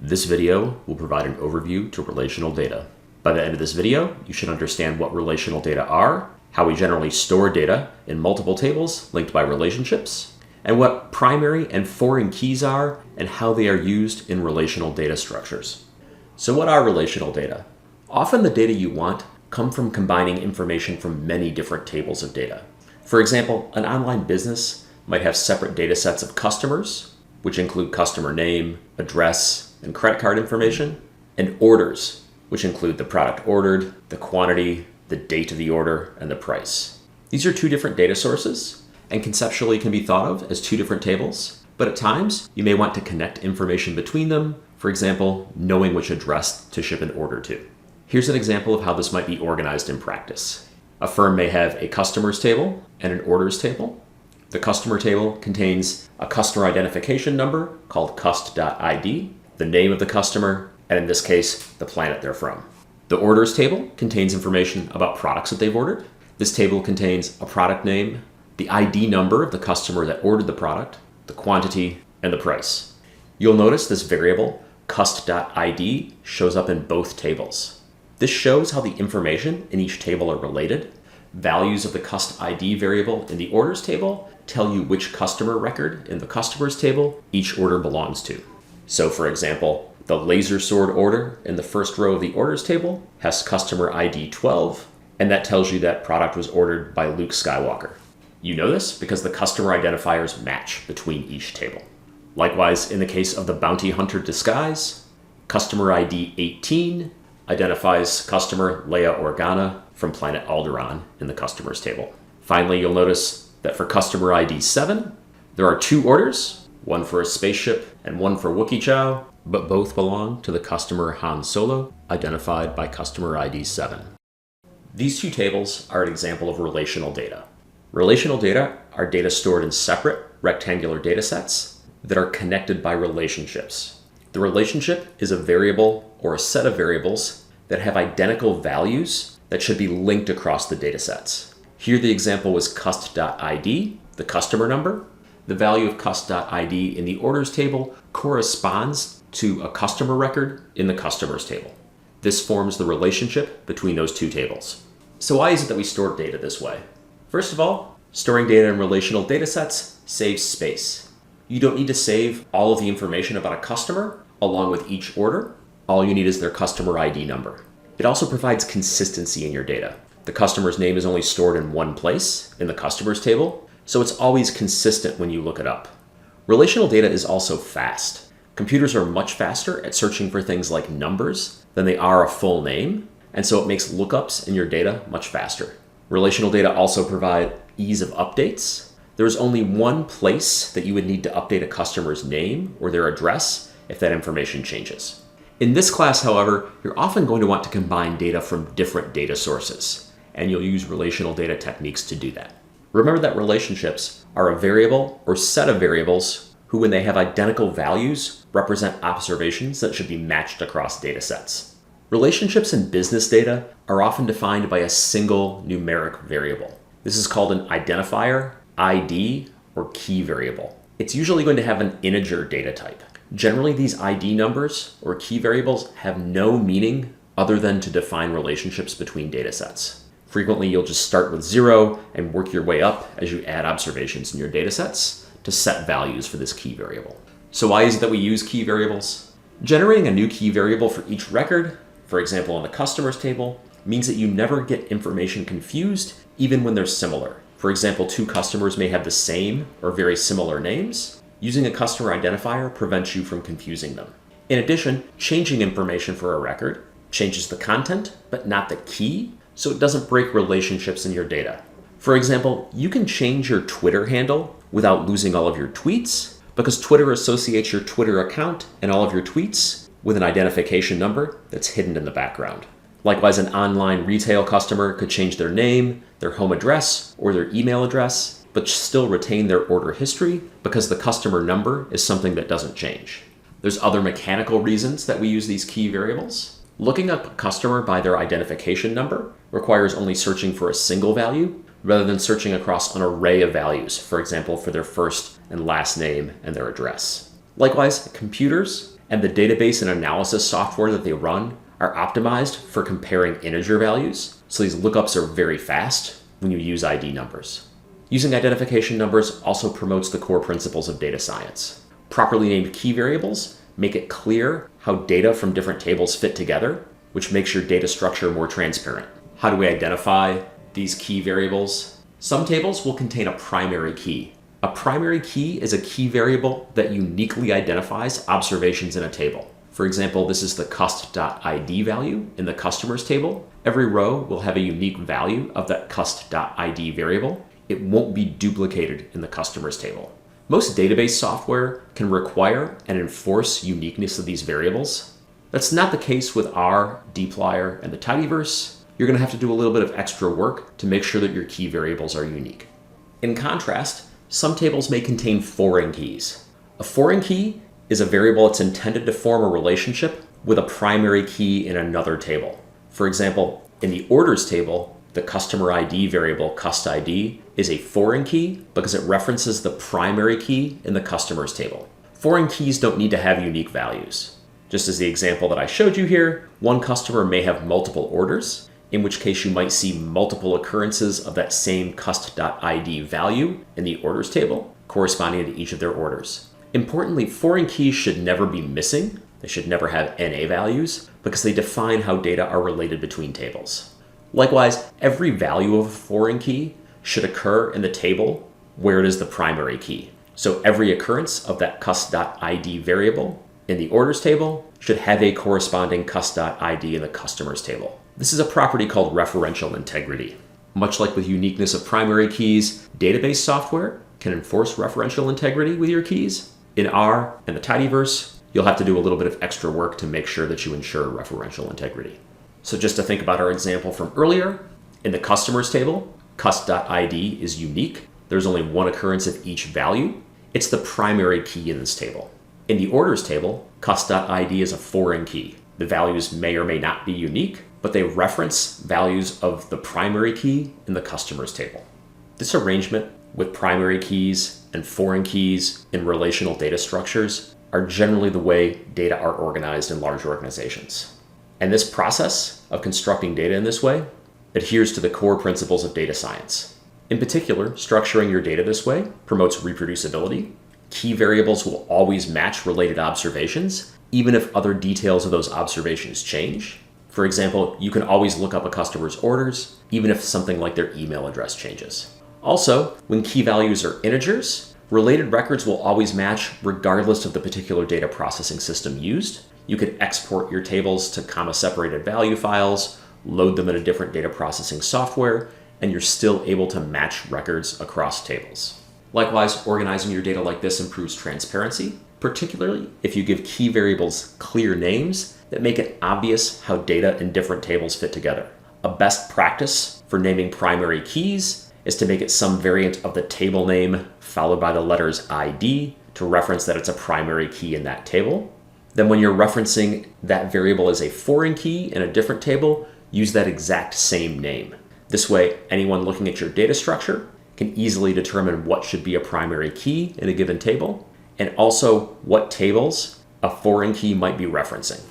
This video will provide an overview to relational data. By the end of this video, you should understand what relational data are, how we generally store data in multiple tables linked by relationships, and what primary and foreign keys are and how they are used in relational data structures. So what are relational data? Often the data you want come from combining information from many different tables of data. For example, an online business might have separate data sets of customers, which include customer name, address, and credit card information, and orders, which include the product ordered, the quantity, the date of the order, and the price. These are two different data sources and conceptually can be thought of as two different tables, but at times you may want to connect information between them, for example, knowing which address to ship an order to. Here's an example of how this might be organized in practice. A firm may have a customers table and an orders table. The customer table contains a customer identification number called cust.id, the name of the customer, and in this case, the planet they're from. The orders table contains information about products that they've ordered. This table contains a product name, the ID number of the customer that ordered the product, the quantity, and the price. You'll notice this variable, cust.id, shows up in both tables. This shows how the information in each table are related. Values of the cust.id variable in the orders table tell you which customer record in the customers table each order belongs to. So for example, the laser sword order in the first row of the orders table has customer ID 12, and that tells you that product was ordered by Luke Skywalker. You know this because the customer identifiers match between each table. Likewise, in the case of the bounty hunter disguise, customer ID 18 identifies customer Leia Organa from planet Alderaan in the customers table. Finally, you'll notice that for customer ID 7, there are two orders, one for a spaceship and one for Wookiee Chow, but both belong to the customer Han Solo, identified by customer ID 7. These two tables are an example of relational data. Relational data are data stored in separate rectangular data sets that are connected by relationships. The relationship is a variable or a set of variables that have identical values that should be linked across the data sets. Here the example was cust.id, the customer number. The value of cust.id in the orders table corresponds to a customer record in the customers table. This forms the relationship between those two tables. So why is it that we store data this way? First of all, storing data in relational data sets saves space. You don't need to save all of the information about a customer along with each order. All you need is their customer ID number. It also provides consistency in your data. The customer's name is only stored in one place, in the customers table, so it's always consistent when you look it up. Relational data is also fast. Computers are much faster at searching for things like numbers than they are a full name, and so it makes lookups in your data much faster. Relational data also provide ease of updates. There's only one place that you would need to update a customer's name or their address if that information changes. In this class, however, you're often going to want to combine data from different data sources, and you'll use relational data techniques to do that. Remember that relationships are a variable or set of variables who, when they have identical values, represent observations that should be matched across data sets. Relationships in business data are often defined by a single numeric variable. This is called an identifier, ID, or key variable. It's usually going to have an integer data type. Generally, these ID numbers or key variables have no meaning other than to define relationships between data sets. Frequently, you'll just start with 0 and work your way up as you add observations in your data sets to set values for this key variable. So why is it that we use key variables? Generating a new key variable for each record, for example on the customers table, means that you never get information confused even when they're similar. For example, two customers may have the same or very similar names. Using a customer identifier prevents you from confusing them. In addition, changing information for a record changes the content, but not the key, so it doesn't break relationships in your data. For example, you can change your Twitter handle without losing all of your tweets because Twitter associates your Twitter account and all of your tweets with an identification number that's hidden in the background. Likewise, an online retail customer could change their name, their home address, or their email address, but still retain their order history because the customer number is something that doesn't change. There's other mechanical reasons that we use these key variables. Looking up a customer by their identification number requires only searching for a single value rather than searching across an array of values, for example, for their first and last name and their address. Likewise, computers and the database and analysis software that they run are optimized for comparing integer values, so these lookups are very fast when you use ID numbers. Using identification numbers also promotes the core principles of data science. Properly named key variables make it clear how data from different tables fit together, which makes your data structure more transparent. How do we identify these key variables? Some tables will contain a primary key. A primary key is a key variable that uniquely identifies observations in a table. For example, this is the cust.id value in the customers table. Every row will have a unique value of that cust.id variable. It won't be duplicated in the customers table. Most database software can require and enforce uniqueness of these variables. That's not the case with R, dplyr, and the tidyverse. You're going to have to do a little bit of extra work to make sure that your key variables are unique. In contrast, some tables may contain foreign keys. A foreign key is a variable that's intended to form a relationship with a primary key in another table. For example, in the orders table, the customer ID variable custID is a foreign key because it references the primary key in the customers table. Foreign keys don't need to have unique values. Just as the example that I showed you here, one customer may have multiple orders, in which case you might see multiple occurrences of that same cust.id value in the orders table, corresponding to each of their orders. Importantly, foreign keys should never be missing. They should never have NA values because they define how data are related between tables. Likewise, every value of a foreign key should occur in the table where it is the primary key. So every occurrence of that cust.id variable in the orders table should have a corresponding cust.id in the customers table. This is a property called referential integrity. Much like with uniqueness of primary keys, database software can enforce referential integrity with your keys. In R and the tidyverse, you'll have to do a little bit of extra work to make sure that you ensure referential integrity. So just to think about our example from earlier, in the customers table, cust.id is unique. There's only one occurrence of each value. It's the primary key in this table. In the orders table, cust.id is a foreign key. The values may or may not be unique, but they reference values of the primary key in the customers table. This arrangement with primary keys and foreign keys in relational data structures are generally the way data are organized in large organizations. And this process of constructing data in this way adheres to the core principles of data science. In particular, structuring your data this way promotes reproducibility. Key variables will always match related observations, even if other details of those observations change. For example, you can always look up a customer's orders, even if something like their email address changes. Also, when key values are integers, related records will always match regardless of the particular data processing system used. You could export your tables to comma-separated value files, load them in a different data processing software, and you're still able to match records across tables. Likewise, organizing your data like this improves transparency, particularly if you give key variables clear names that make it obvious how data in different tables fit together. A best practice for naming primary keys is to make it some variant of the table name followed by the letters ID to reference that it's a primary key in that table. Then when you're referencing that variable as a foreign key in a different table, use that exact same name. This way, anyone looking at your data structure can easily determine what should be a primary key in a given table, and also what tables a foreign key might be referencing.